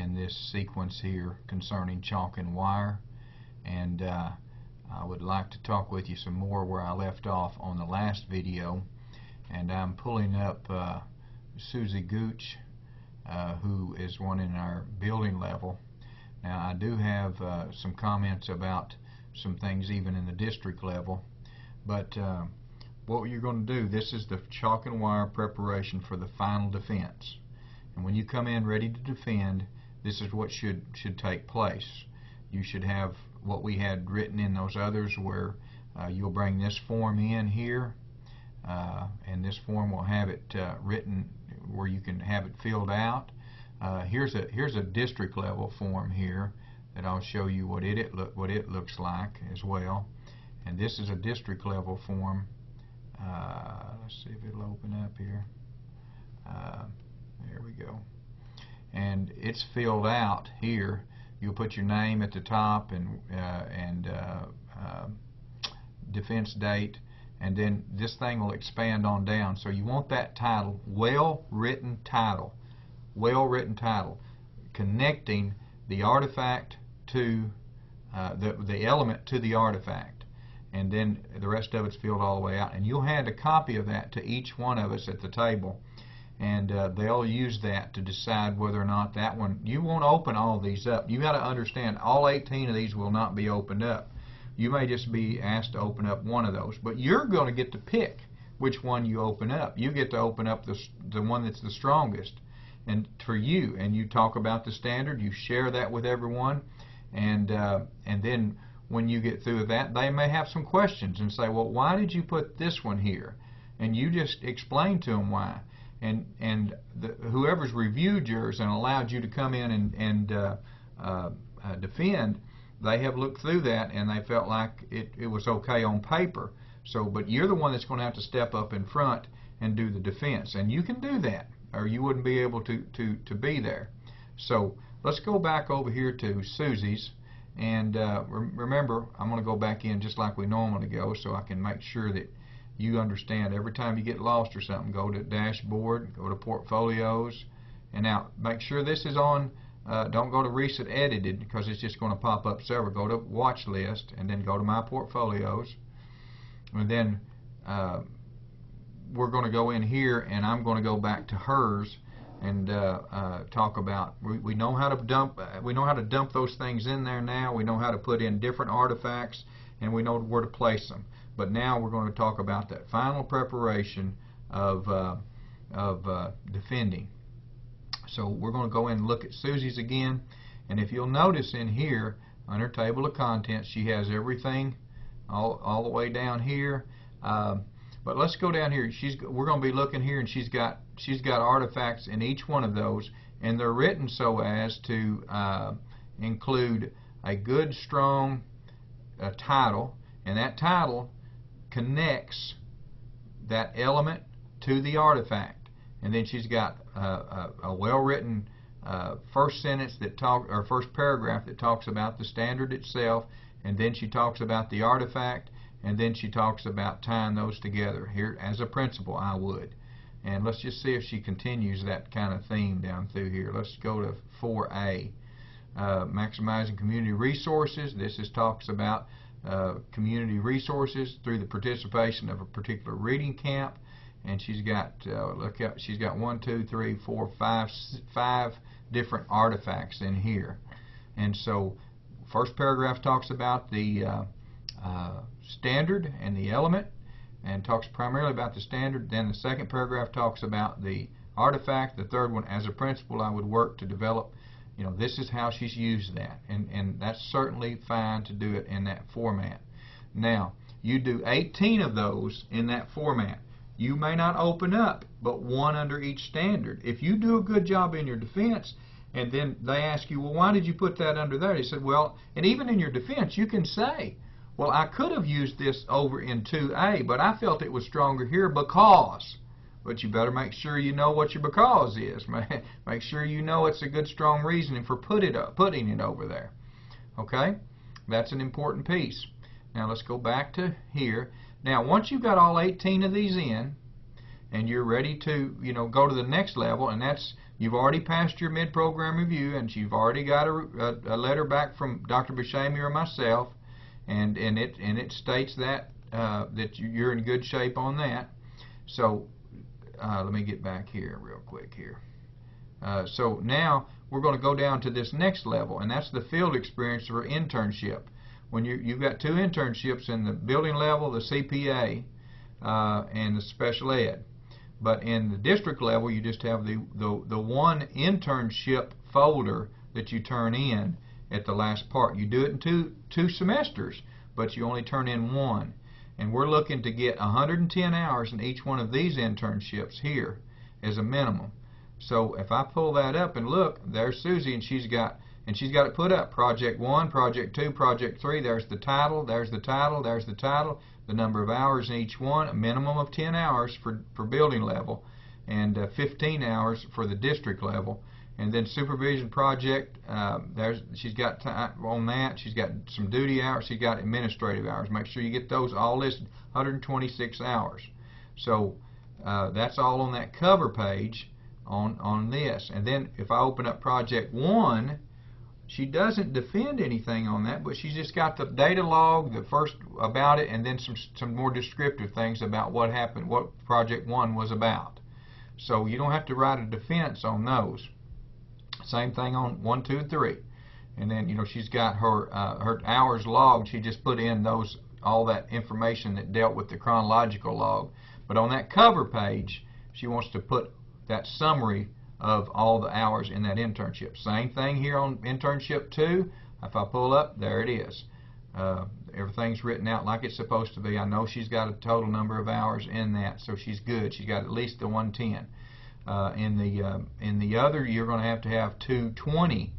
in this sequence here concerning chalk and wire, and I would like to talk with you some more where I left off on the last video. And I'm pulling up Susie Gooch, who is one in our building level. Now I do have some comments about some things even in the district level, but what you're going to do, this is the chalk and wire preparation for the final defense. And when you come in ready to defend, this is what should take place. You should have what we had written in those others, where you'll bring this form in here, and this form will have it written where you can have it filled out. Here's a district level form here that I'll show you what it looks like as well. And this is a district level form. Let's see if it'll open up here. There we go. And it's filled out here. You'll put your name at the top and defense date, and then this thing will expand on down. So you want that title, well-written title, connecting the artifact to the element to the artifact, and then the rest of it's filled all the way out. And you'll hand a copy of that to each one of us at the table, and they'll use that to decide whether or not that one. You won't open all these up. You got to understand, all 18 of these will not be opened up. You may just be asked to open up one of those, but you're going to get to pick which one you open up. You get to open up the one that's the strongest, and for you. And you talk about the standard. You share that with everyone, and then when you get through with that, they may have some questions and say, well, why did you put this one here? And you just explain to them why. And whoever's reviewed yours and allowed you to come in and defend, they have looked through that and they felt like it was okay on paper. So, but you're the one that's going to have to step up in front and do the defense, and you can do that, or you wouldn't be able to be there. So let's go back over here to Susie's, and remember, I'm going to go back in just like we normally go, so I can make sure that you understand. Every time you get lost or something, go to dashboard, go to portfolios, and now make sure this is on. Don't go to recent edited, because it's just going to pop up several. Go to watch list, and then go to my portfolios, and then we're going to go in here, and I'm going to go back to hers and talk about. We know how to dump. We know how to dump those things in there now. We know how to put in different artifacts, and we know where to place them. But now we're going to talk about that final preparation of defending. So we're going to go in and look at Susie's again, and if you'll notice in here on her table of contents, she has everything all the way down here. But let's go down here. We're going to be looking here, and she's got artifacts in each one of those, and they're written so as to include a good, strong title, and that title connects that element to the artifact. And then she's got a well-written first sentence or first paragraph that talks about the standard itself, and then she talks about the artifact, and then she talks about tying those together. Here, as a principle, I would. And let's just see if she continues that kind of theme down through here. Let's go to 4A, maximizing community resources. This talks about community resources through the participation of a particular reading camp. And she's got she's got 1, 2, 3, 4, 5 different artifacts in here. And so first paragraph talks about the standard and the element, and talks primarily about the standard. Then the second paragraph talks about the artifact. The third one, as a principle, I would work to develop. You know, this is how she's used that, and that's certainly fine to do it in that format. Now, you do 18 of those in that format. You may not open up but one under each standard. If you do a good job in your defense, and then they ask you, well, why did you put that under there? They said, well, and even in your defense, you can say, well, I could have used this over in 2A, but I felt it was stronger here because. But you better make sure you know what your because is. Make sure you know it's a good, strong reasoning for putting it over there. Okay? That's an important piece. Now let's go back to here. Now, once you've got all 18 of these in, and you're ready to, go to the next level, and that's You've already passed your mid-program review, and you've already got a letter back from Dr. Buscemi or myself, and it states that that you're in good shape on that. So let me get back here real quick here. So now we're going to go down to this next level, and that's the field experience or internship. When you've got 2 internships in the building level, the CPA, and the special ed. But in the district level, you just have the one internship folder that you turn in at the last part. You do it in two semesters, but you only turn in 1. And we're looking to get 110 hours in each one of these internships here as a minimum. So if I pull that up and look, there's Susie, and she's got it put up. Project 1, Project 2, Project 3. There's the title, there's the title, there's the title, the number of hours in each one, a minimum of 10 hours for building level, and 15 hours for the district level. And then supervision project, she's got time on that. She's got some duty hours. She's got administrative hours. Make sure you get those all listed. 126 hours. So that's all on that cover page on this. And then if I open up project 1, she doesn't defend anything on that, but she's just got the data log, the first about it, and then some more descriptive things about what happened, what project 1 was about. So you don't have to write a defense on those. Same thing on 1, 2, 3. And then, you know, she's got her hours logged. She just put in all that information that dealt with the chronological log. But on that cover page, she wants to put that summary of all the hours in that internship. Same thing here on internship 2. If I pull up, there it is. Everything's written out like it's supposed to be. I know she's got a total number of hours in that, so she's good. She's got at least the 110. In the other, you're going to have 220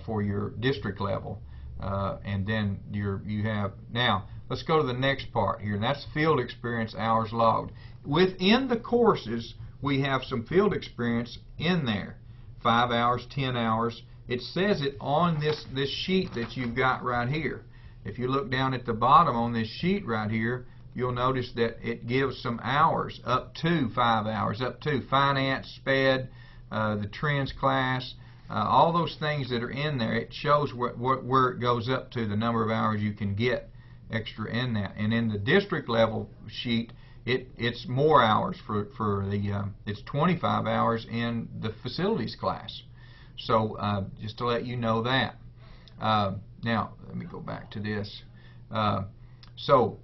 for your district level, and then you have. Now let's go to the next part here, and that's field experience hours logged. Within the courses, we have some field experience in there, 5 hours, 10 hours. It says it on this sheet that you've got right here. If you look down at the bottom on this sheet right here, you'll notice that it gives some hours, up to 5 hours, up to finance, SPED, the trends class, all those things that are in there. It shows where it goes up to, the number of hours you can get extra in that. And in the district level sheet, it's more hours for the it's 25 hours in the facilities class. So just to let you know that. Now let me go back to this. So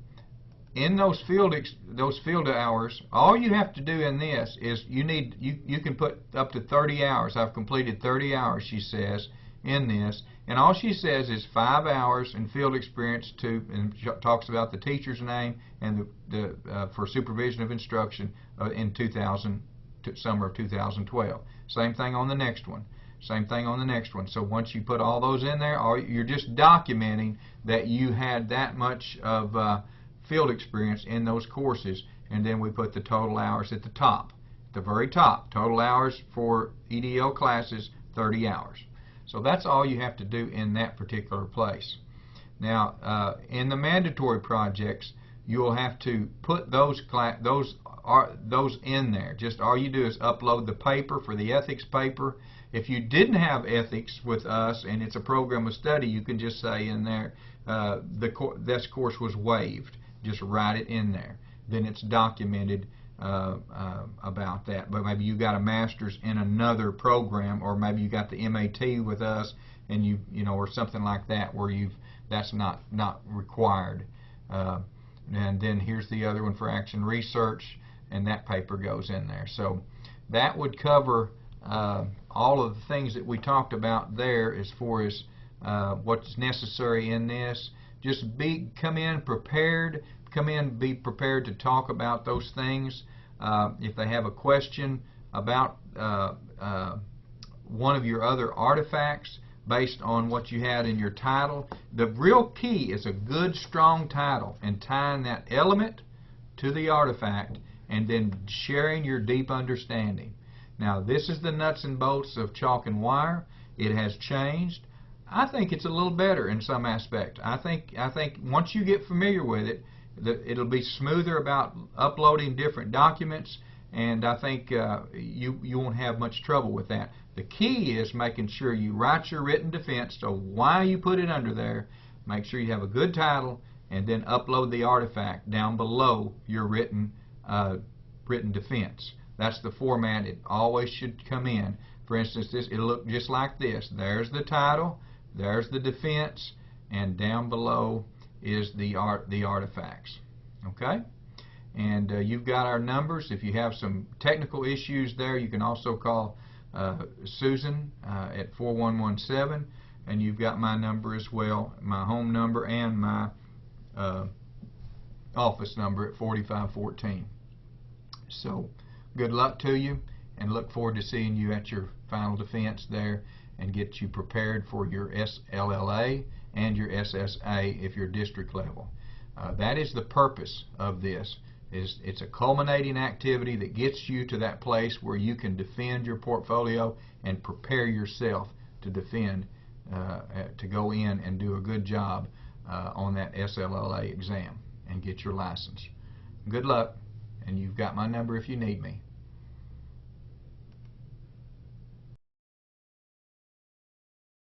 in those field hours, all you have to do in this is you can put up to 30 hours. I've completed 30 hours, she says, in this, and all she says is 5 hours in field experience and talks about the teacher's name and for supervision of instruction in summer of 2012. Same thing on the next one. Same thing on the next one. So once you put all those in there, you're just documenting that you had that much of field experience in those courses, and then we put the total hours at the top, the very top. Total hours for EDL classes, 30 hours. So that's all you have to do in that particular place. Now, in the mandatory projects, you'll have to put those in there. Just all you do is upload the paper for the ethics paper. If you didn't have ethics with us and it's a program of study, you can just say in there this course was waived. Just write it in there. Then it's documented about that. But maybe you got a master's in another program, or maybe you got the MAT with us, and you know, or something like that, where that's not required. And then here's the other one for action research, and that paper goes in there. So that would cover all of the things that we talked about there as far as what's necessary in this. Just come in prepared. Be prepared to talk about those things. If they have a question about one of your other artifacts based on what you had in your title, the real key is a good, strong title and tying that element to the artifact and then sharing your deep understanding. Now, this is the nuts and bolts of chalk and wire. It has changed. I think it's a little better in some aspect. I think once you get familiar with it, it'll be smoother about uploading different documents, and I think you won't have much trouble with that. The key is making sure you write your written defense, so why you put it under there, make sure you have a good title, and then upload the artifact down below your written defense. That's the format it always should come in. For instance, it'll look just like this. There's the title, there's the defense, and down below is the artifacts. Okay? And you've got our numbers. If you have some technical issues there, you can also call Susan at 4117, and you've got my number as well, my home number and my office number at 4514. So good luck to you, and look forward to seeing you at your final defense there, and get you prepared for your SLLA and your SSA if you're district level. That is the purpose of this. It's a culminating activity that gets you to that place where you can defend your portfolio and prepare yourself to defend, to go in and do a good job on that SLLA exam and get your license. Good luck, and you've got my number if you need me.